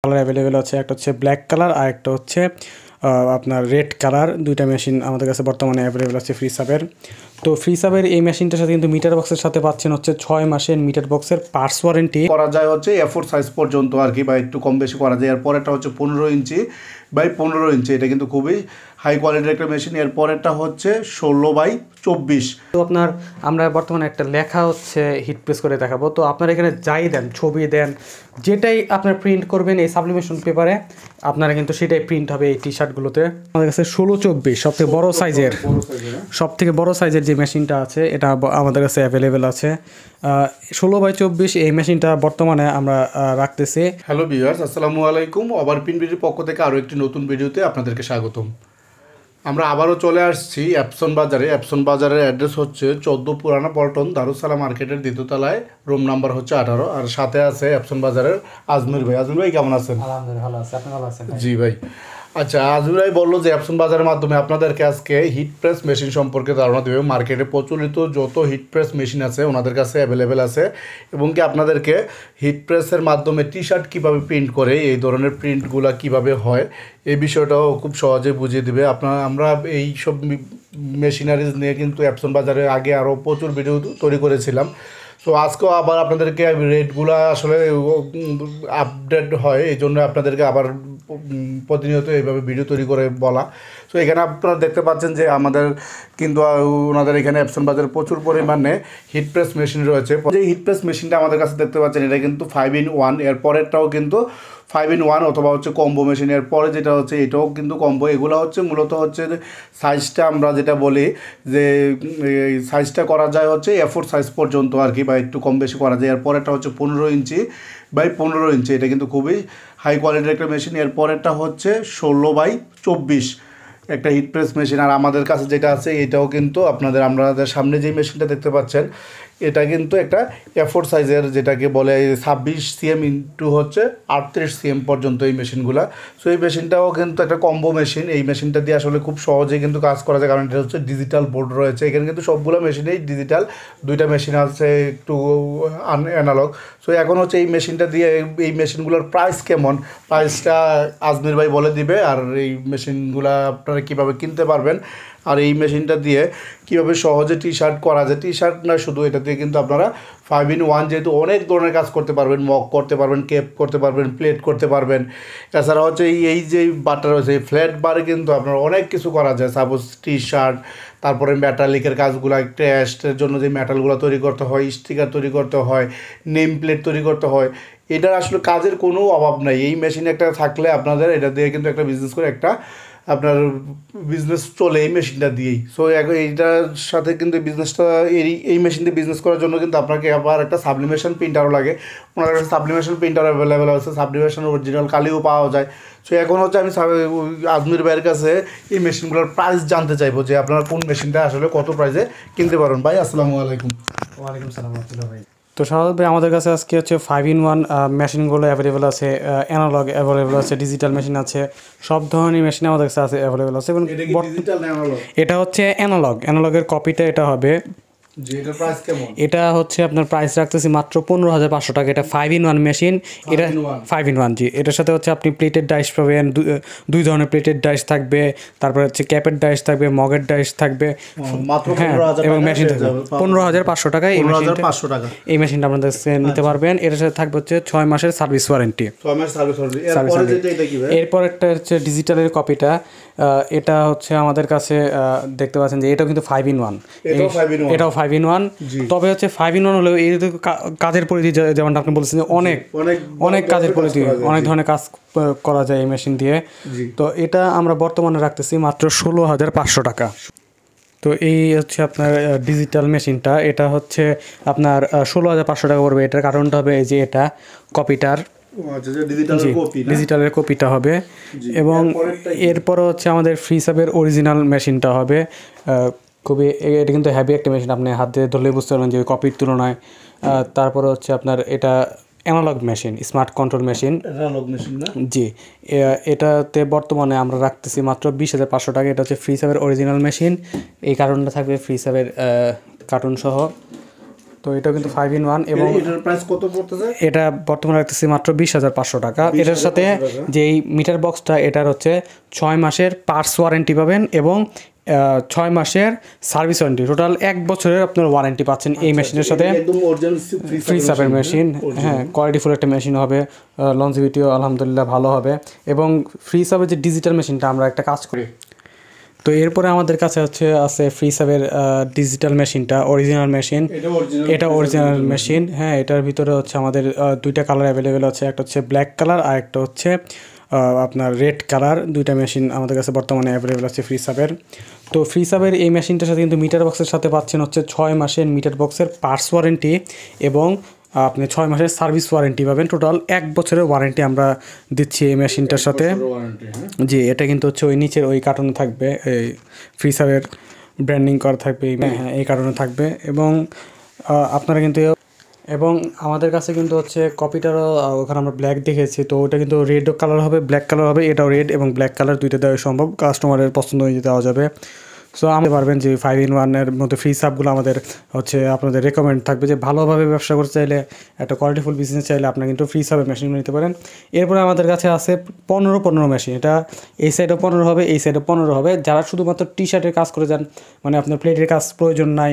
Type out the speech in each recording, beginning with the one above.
Colour available আছে, একটা হচ্ছে ব্ল্যাক কালার আর একটা হচ্ছে আপনার রেড কালার। দুইটা মেশিন আমাদের কাছে বর্তমানে অ্যাভেলেবেল আছে ফ্রি সাবের। তো ফ্রি সাবের এই মেশিনটার সাথে কিন্তু মিটার বক্সের সাথে পাচ্ছেন হচ্ছে 6 মাসের মিটার বক্সের পার্টস ওয়ারেন্টি করা যায় হচ্ছে A4 সাইজ পর্যন্ত আর কি, বা একটু কম বেশি করা যায়। এরপর এটা হচ্ছে 15 ইঞ্চি বাই 15 ইঞ্চি, এটা কিন্তু খুবই হাই কোয়ালিটির একটা মেশিন। এরপরেরটা হচ্ছে 16 বাই 24। তো আপনার আমরা বর্তমানে একটা লেখা হচ্ছে হিট প্রেস করে দেখাবো। তো আপনারা এখানে যাই দেন, ছবি দেন, যেটাই আপনার প্রিন্ট করবেন এই সাবলিমেশন পেপারে আপনারা কিন্তু সেটাই প্রিন্ট হবে এই টি শার্টগুলোতে। আমাদের কাছে 16-24 সবথেকে বড় সাইজের যে মেশিনটা আছে এটা আমাদের কাছে অ্যাভেলেবেল আছে। 16 বাই 24 এই মেশিনটা বর্তমানে আমরা রাখতেছি। হ্যালো ভিউয়ার্স, আসসালামু আলাইকুম। ওভারপ্রিন্টবিডির পক্ষ থেকে আরও একটি নতুন ভিডিওতে আপনাদেরকে স্বাগতম। আমরা আবারও চলে আসছি অ্যাপসন বাজারে। অ্যাপসন বাজারের অ্যাড্রেস হচ্ছে 14 পুরানা পল্টন দারুসালাম মার্কেটের দ্বিতীয়তলায়, রুম নাম্বার হচ্ছে 18। আর সাথে আছে অ্যাপসন বাজারের আজমির ভাই। আজমির ভাই কেমন আছেন? আলহামদুলিল্লাহ ভালো আছি, আপনি ভালো আছেন? জি ভাই। আচ্ছা, আজমির ভাই বললো যে অ্যাপসন বাজারের মাধ্যমে আপনাদেরকে আজকে হিট প্রেস মেশিন সম্পর্কে ধারণা দেবে। মার্কেটে প্রচলিত যত হিট প্রেস মেশিন আছে ওনাদের কাছে অ্যাভেলেবেল আছে, এবং কি আপনাদেরকে হিট প্রেসের মাধ্যমে টি শার্ট কীভাবে প্রিন্ট করে, এই ধরনের প্রিন্টগুলো কিভাবে হয় এই বিষয়টাও খুব সহজে বুঝিয়ে দেবে। আমরা এই সব মেশিনারিজ নিয়ে কিন্তু অ্যাপসন বাজারে আগে আরও প্রচুর ভিডিও তৈরি করেছিলাম। তো আজকেও আবার আপনাদেরকে রেটগুলো আসলে আপডেট হয়, এই জন্য আপনাদেরকে আবার প্রতিনিয়ত এইভাবে ভিডিও তৈরি করে বলা। তো এখানে আপনারা দেখতে পাচ্ছেন যে আমাদের কিন্তু ওনাদের এখানে অ্যাপসন বাজারে প্রচুর পরিমাণে হিট প্রেস মেশিন রয়েছে। যে হিট প্রেস মেশিনটা আমাদের কাছে দেখতে পাচ্ছেন এটা কিন্তু 5-in-1, এর পরেরটাও কিন্তু 5-in-1 অথবা হচ্ছে কম্বো মেশিন। এর পরে যেটা হচ্ছে এটাও কিন্তু কম্বো। এগুলো হচ্ছে মূলত হচ্ছে সাইজটা আমরা যেটা বলি যে সাইজটা করা যায় হচ্ছে A4 সাইজ পর্যন্ত আর কি, বা একটু কম বেশি করা যায়। এর পরেরটা হচ্ছে 15 ইঞ্চি বাই 15 ইঞ্চি, এটা কিন্তু খুবই হাই কোয়ালিটির একটা মেশিন। এর পরেরটা হচ্ছে 16 বাই 24 একটা হিট প্রেস মেশিন। আর আমাদের কাছে যেটা আছে এটাও কিন্তু আমাদের সামনে যে মেশিনটা দেখতে পাচ্ছেন এটা কিন্তু একটা A4 সাইজের, যেটাকে বলে 26 cm ইন্টু হচ্ছে 38 cm পর্যন্ত এই মেশিনগুলো। সো এই মেশিনটাও কিন্তু একটা কম্বো মেশিন। এই মেশিনটা দিয়ে আসলে খুব সহজেই কিন্তু কাজ করা যায়, কারণ এটা হচ্ছে ডিজিটাল বোর্ড রয়েছে এখানে, কিন্তু সবগুলো মেশিনেই ডিজিটাল। দুইটা মেশিন আছে একটু অ্যানালগ। সো এখন হচ্ছে এই মেশিনটা দিয়ে এই মেশিনগুলোর প্রাইস কেমন, প্রাইসটা আজমির ভাই বলে দিবে। আর এই মেশিনগুলো আপনারা কীভাবে কিনতে পারবেন, আর এই মেশিনটা দিয়ে কীভাবে সহজে টি শার্ট করা যায়। টি শার্ট না শুধু, এটা দিয়ে কিন্তু আপনারা 5-in-1 যেহেতু অনেক ধরনের কাজ করতে পারবেন, মগ করতে পারবেন, কেপ করতে পারবেন, প্লেট করতে পারবেন। এছাড়া হচ্ছে এই যে বারটা রয়েছে এই ফ্ল্যাট বারে কিন্তু আপনার অনেক কিছু করা যায়। সাপোজ টি শার্ট, তারপরে মেটালিকের কাজগুলো, টেস্টের জন্য যে মেটালগুলো তৈরি করতে হয়, স্টিকার তৈরি করতে হয়, নেম প্লেট তৈরি করতে হয়, এটার আসলে কাজের কোনো অভাব নাই। এই মেশিন একটা থাকলে আপনাদের এটা দিয়ে কিন্তু একটা বিজনেস করে একটা আপনার বিজনেস চলে এই মেশিনটা দিয়েই। সো এইটার সাথে কিন্তু বিজনেসটা এই মেশিন দিয়ে বিজনেস করার জন্য কিন্তু আপনাকে আবার একটা সাবলিমেশন প্রিন্টারও লাগে। ওনার কাছে সাবলিমেশন প্রিন্টার অ্যাভেলেবেল আছে, সাবলিমেশন অরিজিনাল কালিও পাওয়া যায়। সো এখন হচ্ছে আমি আজমির ভাইয়ের কাছে এই মেশিনগুলোর প্রাইস জানতে চাইবো, যে আপনারা কোন মেশিনটা আসলে কত প্রাইসে কিনতে পারেন। ভাই আসসালামু আলাইকুম। ওয়ালাইকুম সালাম ভাই। তো স্বাভাবিক আমাদের কাছে আজকে হচ্ছে 5-in-1 মেশিনগুলো অ্যাভেলেবেল আছে, অ্যানালগ অ্যাভেলেবেল আছে, ডিজিটাল মেশিন আছে, সব ধরনের মেশিন আমাদের কাছে আছে অ্যাভেলেবেল আছে। এবং এটা হচ্ছে অ্যানালগের কপিটা এটা হবে। এটা হচ্ছে আপনার প্রাইস রাখতেছি মাত্র 15,500 টাকা। এটা 5-in-1 মেশিন। এটা 5-in-1 জি। এটার সাথে হচ্ছে আপনি প্লেটের ডাইস পাবেন, দুই ধরনের প্লেটের ডাইস থাকবে, তারপরে হচ্ছে ক্যাপের ডাইস থাকবে, মগের ডাইস থাকবে, এবং মেশিন থাকবে 15,500 টাকায়। এই মেশিনটা আপনাদের নিতে পারবেন। এটার সাথে থাকবে হচ্ছে 6 মাসের সার্ভিস ওয়ারেন্টি। এরপর একটা হচ্ছে ডিজিটালের কপিটা। এটা হচ্ছে আমাদের কাছে দেখতে পাচ্ছেন যে এটাও কিন্তু 5-in-1, এটাও 5-in-1। তবে হচ্ছে 5-in-1 হলেও এই কাজের পরিধি যেমনটা আপনি বলছেন অনেক কাজের পরিধি, অনেক ধরনের কাজ করা যায় এই মেশিন দিয়ে। তো এটা আমরা বর্তমানে রাখতেছি মাত্র 16,500 টাকা। তো এই হচ্ছে আপনার ডিজিটাল মেশিনটা, এটা হচ্ছে আপনার 16,500 টাকা পড়বে। এটার কারণটা হবে এই যে এটা কপিটার, ডিজিটালের কপিটা হবে। এবং এরপরও হচ্ছে আমাদের ফ্রি সাবের অরিজিনাল মেশিনটা হবে। খুবই এটা কিন্তু হ্যাভি একটা মেশিন, আপনি হাত দিয়ে ধরলেই বুঝতে পারবেন যে কপির তুলনায়। তারপরে হচ্ছে আপনার এটা analog machine, smart control machine না জি। এটাতে বর্তমানে আমরা রাখতেছি মাত্র 20,500 টাকা। এটা হচ্ছে ফ্রি সাবের অরিজিনাল মেশিন। এই কার্টুনটা থাকবে ফ্রি সাবের কার্টুন সহ। তো এটাও কিন্তু 5-in-1 এবং এটার প্রাইস কত পড়তেছে? এটা বর্তমানে রাখতেছি মাত্র 20,500 টাকা। এটার সাথে যে এই মিটার বক্সটা এটার হচ্ছে 6 মাসের পার্টস ওয়ারেন্টি পাবেন এবং 6 মাসের সার্ভিস ওয়ারেন্টি, টোটাল 1 বছরের আপনার ওয়ারেন্টি পাচ্ছেন এই মেশিনের সাথে। একদম অরিজিনাল ফ্রি সাপের মেশিন, হ্যাঁ কোয়ালিটিফুল একটা মেশিন হবে, লঞ্জিভিটিও আলহামদুলিল্লাহ ভালো হবে। এবং ফ্রি সাপের যে ডিজিটাল মেশিনটা আমরা একটা কাজ করি, তো এরপরে আমাদের কাছে আছে ফ্রি সাপের ডিজিটাল মেশিনটা, অরিজিনাল মেশিন, এটা অরিজিনাল মেশিন। হ্যাঁ, এটার ভিতরে হচ্ছে আমাদের 2টা কালার অ্যাভেলেবেল আছে, একটা হচ্ছে ব্ল্যাক কালার আর একটা হচ্ছে আপনার রেড কালার। 2টা মেশিন আমাদের কাছে বর্তমানে অ্যাভেলেবেল আছে ফ্রি সাপের। তো ফ্রি সাপের এই মেশিনটার সাথে কিন্তু মিটার বক্সের সাথে পাচ্ছেন হচ্ছে 6 মাসের মিটার বক্সের পার্টস ওয়ারেন্টি এবং আপনি 6 মাসের সার্ভিস ওয়ারেন্টি পাবেন। টোটাল 1 বছরের ওয়ারেন্টি আমরা দিচ্ছি এই মেশিনটার সাথে। জি, এটা কিন্তু হচ্ছে ওই নিচের ওই কার্টুনে থাকবে, এই ফ্রি সাপের ব্র্যান্ডিং করা থাকবে, হ্যাঁ এই কার্টুনে থাকবে। এবং আপনারা কিন্তু এবং আমাদের কাছে কিন্তু হচ্ছে কপিটারও ওখানে আমরা ব্ল্যাক দেখেছি, তো ওটা কিন্তু রেড কালার হবে, ব্ল্যাক কালার হবে। এটাও রেড এবং ব্ল্যাক কালার 2টা দেওয়া সম্ভব, কাস্টমারের পছন্দ অনুযায়ী দেওয়া যাবে। সো আমাদের পারবেন যে 5-in-1-এর মধ্যে ফ্রি সাপগুলো আমাদের হচ্ছে আপনাদের রেকমেন্ড থাকবে যে ভালোভাবে ব্যবসা করতে চাইলে, একটা কোয়ালিটিফুল বিজনেস চাইলে আপনারা কিন্তু ফ্রি সাপের মেশিন নিতে পারেন। এরপরে আমাদের কাছে আছে 15 মেশিন, এটা এই সাইডে 15 হবে, এই সাইডে 15 হবে। যারা শুধুমাত্র টি শার্টের কাজ করে যান, মানে আপনার প্লেটের কাজ প্রয়োজন নাই,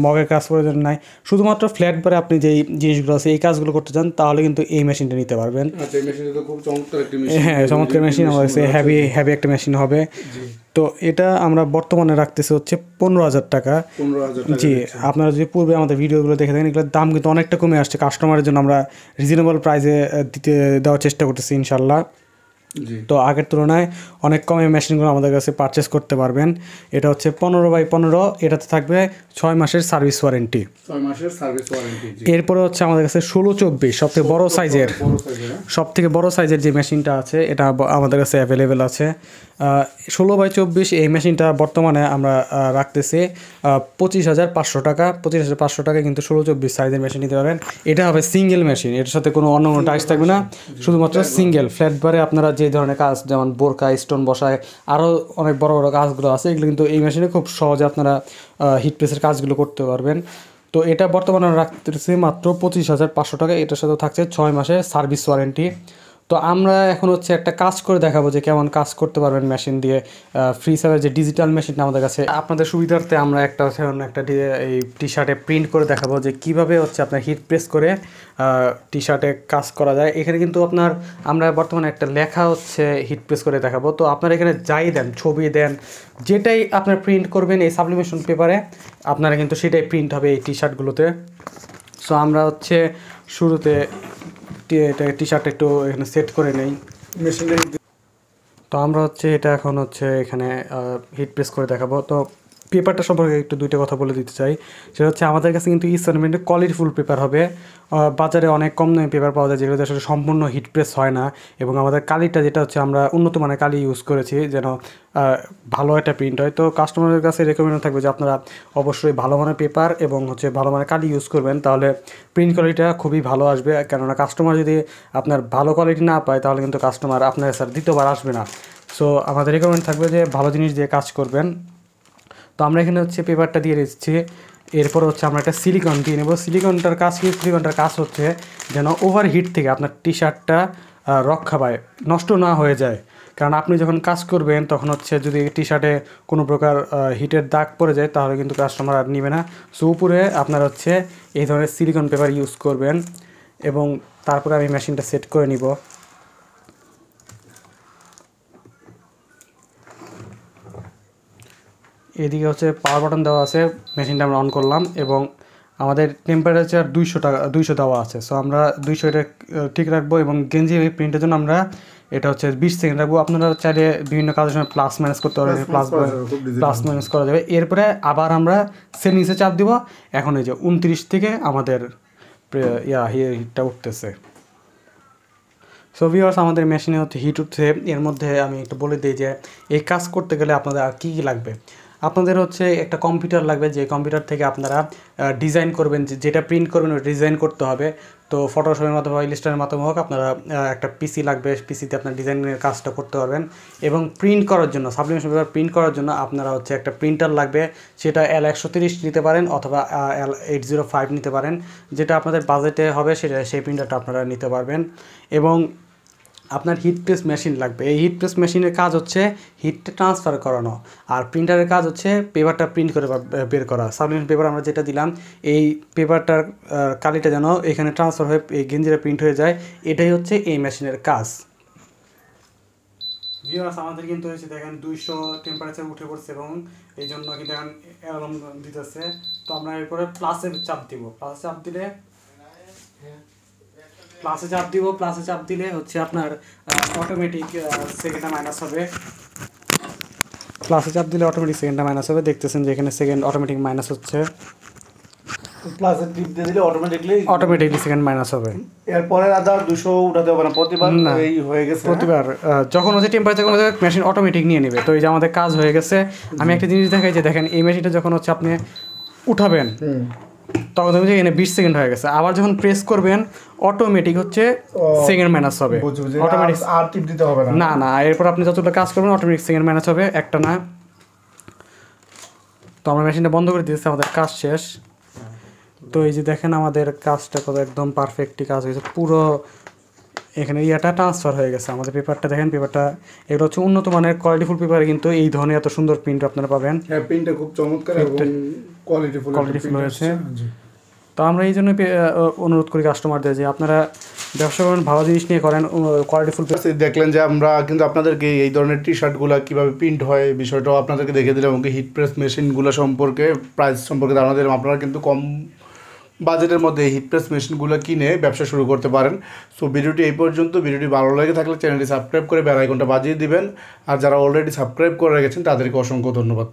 মগের কাজ প্রয়োজন নাই, শুধুমাত্র ফ্ল্যাট বারে আপনি যেই জিনিসগুলো আছে এই কাজগুলো করতে চান, তাহলে কিন্তু এই মেশিনটা নিতে পারবেন। হ্যাঁ, চমৎকার মেশিন আমার কাছে, হ্যাভি একটা মেশিন হবে। তো এটা আমরা বর্তমানে রাখতেছি হচ্ছে 15,000 টাকা। জি, আপনারা যদি পূর্বে আমাদের ভিডিওগুলো দেখে থাকেন, এগুলোর দাম কিন্তু অনেকটা কমে আসছে। কাস্টমারের জন্য আমরা রিজনেবল প্রাইসে দেওয়ার চেষ্টা করতেছি ইনশাল্লাহ। তো আগের তুলনায় অনেক কমে মেশিনগুলো আমাদের কাছে পারচেস করতে পারবেন। এটা হচ্ছে 15x15, এটাতে থাকবে 6 মাসের সার্ভিস ওয়ারেন্টি। এরপরে হচ্ছে আমাদের কাছে 16-24 সবথেকে বড় সাইজের যে মেশিনটা আছে, এটা আমাদের কাছে অ্যাভেলেবেল আছে। 16x24 এই মেশিনটা বর্তমানে আমরা রাখতেছি 25,500 টাকা। 25,500 টাকা কিন্তু 16-24 সাইজের মেশিন নিতে পারবেন। এটা হবে সিঙ্গেল মেশিন, এটার সাথে কোনো অন্য টাইস থাকবে না, শুধুমাত্র সিঙ্গেল ফ্ল্যাট বারে আপনারা যে ধরনের কাজ, যেমন বোরকা, স্টোন বসায়, আরও অনেক বড় বড় কাজগুলো আছে, এগুলো কিন্তু এই মেশিনে খুব সহজে আপনারা হিট প্রেসের কাজগুলো করতে পারবেন। তো এটা বর্তমানে রাখতেছি মাত্র 25,500 টাকা। এটার সাথে থাকছে 6 মাসের সার্ভিস ওয়ারেন্টি। তো আমরা এখন হচ্ছে একটা কাজ করে দেখাবো যে কেমন কাজ করতে পারবেন মেশিন দিয়ে। ফ্রি সাপের যে ডিজিটাল মেশিনটা আমাদের কাছে, আপনাদের সুবিধার্থে আমরা একটা এই টি শার্টে প্রিন্ট করে দেখাবো যে কীভাবে হচ্ছে আপনার হিট প্রেস করে টি শার্টে কাজ করা যায়। এখানে কিন্তু আমরা বর্তমানে একটা লেখা হচ্ছে হিট প্রেস করে দেখাবো। তো আপনারা এখানে যাই দেন, ছবি দেন, যেটাই আপনার প্রিন্ট করবেন এই সাবলিমেশন পেপারে, আপনারা কিন্তু সেটাই প্রিন্ট হবে এই টি শার্টগুলোতে। সো আমরা হচ্ছে শুরুতে টি শার্টটা একটু এখানে সেট করে নেই মেশিনে। তো আমরা হচ্ছে এটা এখন হচ্ছে এখানে হিট প্রেস করে দেখাবো। তো পেপারটা সম্পর্কে একটু 2টা কথা বলে দিতে চাই। সেটা হচ্ছে আমাদের কাছে কিন্তু ইনস্টলমেন্টের কোয়ালিটিফুল পেপার হবে। বাজারে অনেক কম দামে পেপার পাওয়া যায় যেগুলোতে আসলে সম্পূর্ণ হিট প্রেস হয় না, এবং আমাদের কালিটা যেটা হচ্ছে আমরা উন্নত মানের কালি ইউজ করেছি যেন ভালো একটা প্রিন্ট হয়। তো কাস্টমারের কাছে রেকমেন্ড থাকবে যে আপনারা অবশ্যই ভালো মানের পেপার এবং হচ্ছে ভালো মানের কালি ইউজ করবেন, তাহলে প্রিন্ট কোয়ালিটিটা খুবই ভালো আসবে। কেননা কাস্টমার যদি আপনার ভালো কোয়ালিটি না পায়, তাহলে কিন্তু কাস্টমার আপনার স্যার দ্বিতীয়বার আসবে না। সো আমাদের রেকমেন্ড থাকবে যে ভালো জিনিস দিয়ে কাজ করবেন। তো আমরা এখানে হচ্ছে পেপারটা দিয়ে দিচ্ছি। এরপর হচ্ছে আমরা একটা সিলিকন দিয়ে নেব। সিলিকনটার কাজ হচ্ছে যেন ওভারহিট থেকে আপনার টি শার্টটা রক্ষা পায়, নষ্ট না হয়ে যায়। কারণ আপনি যখন কাজ করবেন তখন হচ্ছে যদি টি শার্টে কোনো প্রকার হিটের দাগ পড়ে যায়, তাহলে কিন্তু কাস্টমার আর নেবে না। সো উপরে আপনার হচ্ছে এই ধরনের সিলিকন পেপার ইউজ করবেন, এবং তারপরে আমি মেশিনটা সেট করে নিব। এদিকে হচ্ছে পাওয়ার বাটন দেওয়া আছে, মেশিনটা আমরা অন করলাম, এবং আমাদের টেম্পারেচার 200 দেওয়া আছে। সো আমরা 200 এটা ঠিক রাখবো, এবং গেঞ্জি প্রিন্টের জন্য আমরা এটা হচ্ছে 20 সেকেন্ড রাখবো। আপনারা চাইলে বিভিন্ন কাজের সময় প্লাস মাইনাস করতে পারবেন, প্লাস মাইনাস করা যাবে। এরপরে আবার আমরা সেটিংসে চাপ দিব। এখন এই যে 29 থেকে আমাদের হিটটা উঠতেছে। সো ভিউয়ার্স, আমাদের মেশিনে হচ্ছে হিট উঠছে। এর মধ্যে আমি একটু বলে দিই যে এই কাজ করতে গেলে আপনাদের আর কী কী লাগবে। আপনাদের হচ্ছে একটা কম্পিউটার লাগবে, যে কম্পিউটার থেকে আপনারা ডিজাইন করবেন, যেটা প্রিন্ট করবেন ওটা ডিজাইন করতে হবে। তো ফটোশপের মাধ্যমে বা ইলাস্ট্রেটরের মাধ্যমে হোক, আপনারা একটা পিসি লাগবে, পিসিতে আপনার ডিজাইনের কাজটা করতে পারবেন। এবং প্রিন্ট করার জন্য, সাবলিমেশন পেপার প্রিন্ট করার জন্য আপনারা হচ্ছে একটা প্রিন্টার লাগবে, সেটা L130 নিতে পারেন অথবা L805 নিতে পারেন, যেটা আপনাদের বাজেটে হবে সেটা, সেই প্রিন্টারটা আপনারা নিতে পারবেন। এবং আপনার হিট প্রেস মেশিন লাগবে। এই হিট প্রেস মেশিনের কাজ হচ্ছে হিটটা ট্রান্সফার করানো, আর প্রিন্টারের কাজ হচ্ছে পেপারটা প্রিন্ট করে বের করা। সাবলিমেশন পেপার আমরা যেটা দিলাম, এই পেপারটার কালিটা যেন এখানে ট্রান্সফার হয়ে এই গেঞ্জিটা প্রিন্ট হয়ে যায়, এটাই হচ্ছে এই মেশিনের কাজ। ভিউয়ার্স, আমাদের কিন্তু হয়েছে দেখেন 200 টেম্পারেচার উঠে পড়ছে এবং এই জন্য কিন্তু এখন অ্যালার্ম দিতেছে। তো আমরা এরপরে প্লাসে চাপ দিব, প্লাসে চাপ দিলে হচ্ছে আপনার অটোমেটিক সেকেন্ডটা মাইনাস হবে। প্লাসে চাপ দিলে অটোমেটিক সেকেন্ডটা মাইনাস হবে। দেখতেছেন যে এখানে সেকেন্ড অটোমেটিক মাইনাস হচ্ছে, প্লাসে টিপ দিয়ে দিলে অটোমেটিকলি সেকেন্ড মাইনাস হবে। এরপরে আদার 200 উঠাতে হবে না, প্রতিবার এই হয়ে গেছে। প্রতিবার যখন হচ্ছে টেম্পারেচার কমে যাবে মেশিন অটোমেটিক নিয়ে নেবে। তো এই যে আমাদের কাজ হয়ে গেছে। আমি একটা জিনিস দেখাই যে দেখেন, এই মেশিনটা যখন হচ্ছে আপনি উঠাবেন তখন দেখবেন যে এখানে 20 সেকেন্ড হয়ে গেছে। আবার যখন প্রেস করবেন অটোমেটিক হচ্ছে সেকেন্ড মাইনাস হবে, অটোমেটিক আর টিপ দিতে হবে না। না, এরপর আপনি যতটা কাজ করবেন অটোমেটিক সেকেন্ড মাইনাস হবে, একটা না। তো আমরা মেশিনটা বন্ধ করে দিয়েছি, আমাদের কাজ শেষ। তো এই যে দেখেন আমাদের কাজটা কত একদম পারফেক্টলি কাজ হয়েছে, পুরো এখানে ইয়াটা ট্রান্সফার হয়ে গেছে। আমাদের পেপারটা দেখেন, পেপারটা এগুলো হচ্ছে উন্নত মানের কোয়ালিটিফুল পেপারে কিন্তু এই ধরনের এত সুন্দর প্রিন্ট আপনারা পাবেন। হ্যাঁ, প্রিন্টটা খুব চমৎকার এবং কোয়ালিটিফুল হয়েছে। তো আমরা এই জন্য অনুরোধ করি কাস্টমারদের যে আপনারা ব্যবসা করেন, ভালো জিনিস নিয়ে করেন, কোয়ালিটিফুল। দেখলেন যে আমরা কিন্তু আপনাদেরকে এই ধরনের টি শার্টগুলো কীভাবে প্রিন্ট হয় বিষয়টাও আপনাদেরকে দেখে দিলাম, এবং হিট প্রেস মেশিনগুলো সম্পর্কে, প্রাইস সম্পর্কে ধারণা দিলাম। আপনারা কিন্তু কম বাজেটের মধ্যে হিট প্রেস মেশিনগুলো কিনে ব্যবসা শুরু করতে পারেন। সো ভিডিওটি এই পর্যন্ত। ভিডিওটি ভালো লেগে থাকলে চ্যানেলটি সাবস্ক্রাইব করে বেল আইকনটা বাজিয়ে দিবেন। আর যারা অলরেডি সাবস্ক্রাইব করে রেখেছেন তাদেরকে অসংখ্য ধন্যবাদ।